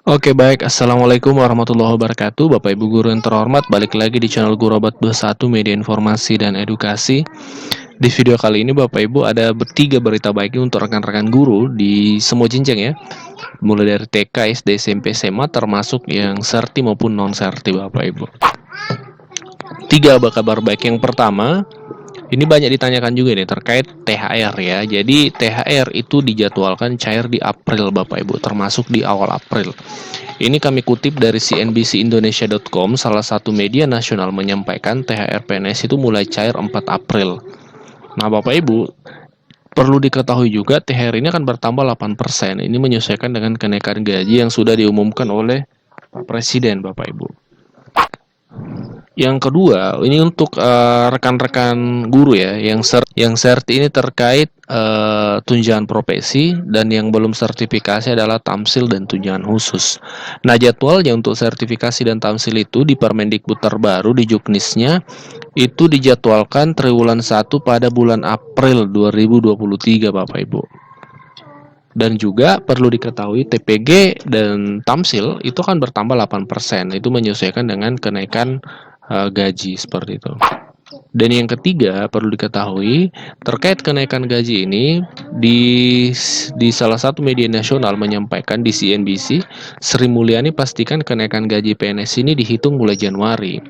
Oke baik, Assalamualaikum warahmatullahi wabarakatuh. Bapak Ibu guru yang terhormat, balik lagi di channel Guru Abad 21 Media Informasi dan Edukasi. Di video kali ini Bapak Ibu ada tiga berita baik untuk rekan-rekan guru di semua jenjang ya. Mulai dari TK, SD, SMP, SMA termasuk yang serti maupun non-serti Bapak Ibu. Tiga kabar baik. Yang pertama, ini banyak ditanyakan juga nih terkait THR ya. Jadi THR itu dijadwalkan cair di April Bapak Ibu, termasuk di awal April. Ini kami kutip dari cnbcindonesia.com, salah satu media nasional menyampaikan THR PNS itu mulai cair 4 April. Nah Bapak Ibu, perlu diketahui juga THR ini akan bertambah 8%. Ini menyesuaikan dengan kenaikan gaji yang sudah diumumkan oleh Pak Presiden Bapak Ibu. Yang kedua, ini untuk rekan-rekan guru ya, yang serti ini terkait tunjangan profesi, dan yang belum sertifikasi adalah tamsil dan tunjangan khusus. Nah, jadwalnya untuk sertifikasi dan tamsil itu di Permendikbud terbaru di Juknisnya itu dijadwalkan triwulan 1 pada bulan April 2023 Bapak Ibu. Dan juga perlu diketahui TPG dan tamsil itu kan bertambah 8%. Itu menyesuaikan dengan kenaikan gaji seperti itu. Dan yang ketiga perlu diketahui terkait kenaikan gaji ini di salah satu media nasional menyampaikan di CNBC, Sri Mulyani pastikan kenaikan gaji PNS ini dihitung mulai Januari.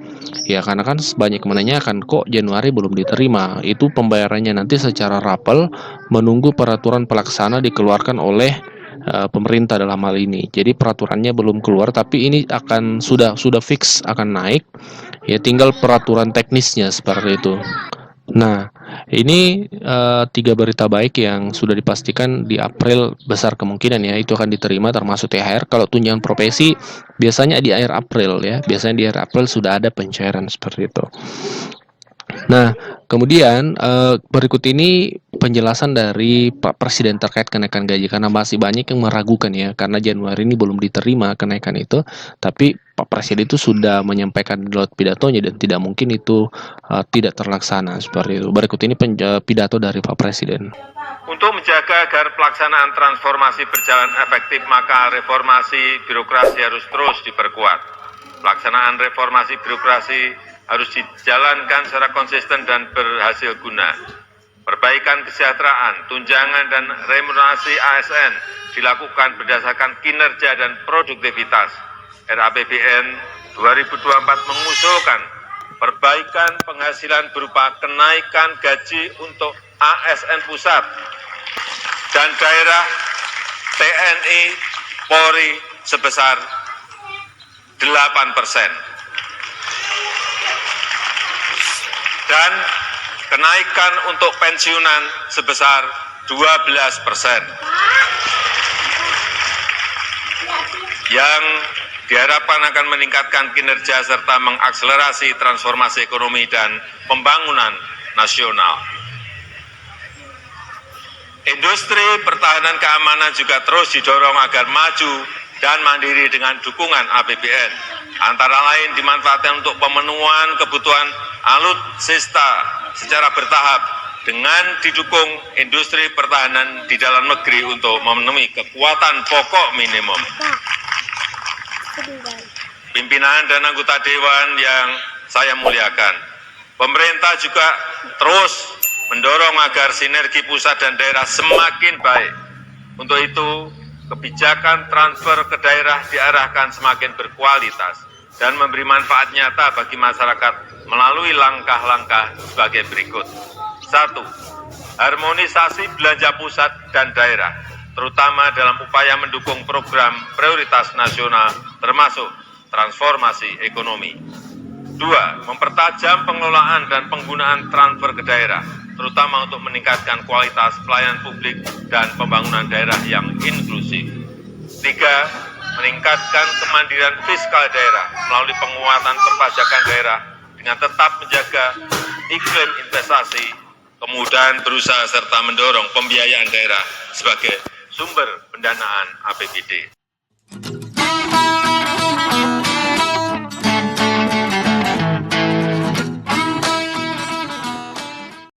Ya karena kan banyak menanyakan kok Januari belum diterima. Itu pembayarannya nanti secara rapel menunggu peraturan pelaksana dikeluarkan oleh pemerintah dalam hal ini. Jadi peraturannya belum keluar tapi ini akan sudah fix akan naik. Ya tinggal peraturan teknisnya seperti itu. Nah, ini tiga berita baik yang sudah dipastikan di April besar kemungkinan ya itu akan diterima termasuk THR. Kalau tunjangan profesi biasanya di akhir April ya. Biasanya di akhir April sudah ada pencairan seperti itu. Nah, kemudian berikut ini penjelasan dari Pak Presiden terkait kenaikan gaji karena masih banyak yang meragukan ya karena Januari ini belum diterima kenaikan itu, tapi Pak Presiden itu sudah menyampaikan lewat pidatonya dan tidak mungkin itu tidak terlaksana seperti itu. Berikut ini pidato dari Pak Presiden. Untuk menjaga agar pelaksanaan transformasi berjalan efektif, maka reformasi birokrasi harus terus diperkuat. Pelaksanaan reformasi birokrasi harus dijalankan secara konsisten dan berhasil guna. Perbaikan kesejahteraan, tunjangan, dan remunerasi ASN dilakukan berdasarkan kinerja dan produktivitas. RAPBN 2024 mengusulkan perbaikan penghasilan berupa kenaikan gaji untuk ASN pusat dan daerah TNI Polri sebesar 8%. Dan kenaikan untuk pensiunan sebesar 12%. Yang diharapkan akan meningkatkan kinerja serta mengakselerasi transformasi ekonomi dan pembangunan nasional. Industri pertahanan keamanan juga terus didorong agar maju dan mandiri dengan dukungan APBN. Antara lain dimanfaatkan untuk pemenuhan kebutuhan alutsista secara bertahap dengan didukung industri pertahanan di dalam negeri untuk memenuhi kebutuhan pokok minimum. Pimpinan dan anggota Dewan yang saya muliakan, pemerintah juga terus mendorong agar sinergi pusat dan daerah semakin baik. Untuk itu, kebijakan transfer ke daerah diarahkan semakin berkualitas dan memberi manfaat nyata bagi masyarakat melalui langkah-langkah sebagai berikut. 1. Harmonisasi belanja pusat dan daerah, terutama dalam upaya mendukung program prioritas nasional termasuk transformasi ekonomi. 2. Mempertajam pengelolaan dan penggunaan transfer ke daerah, terutama untuk meningkatkan kualitas pelayanan publik dan pembangunan daerah yang inklusif. 3. Meningkatkan kemandirian fiskal daerah melalui penguatan perpajakan daerah dengan tetap menjaga iklim investasi, kemudahan berusaha serta mendorong pembiayaan daerah sebagai sumber pendanaan APBD.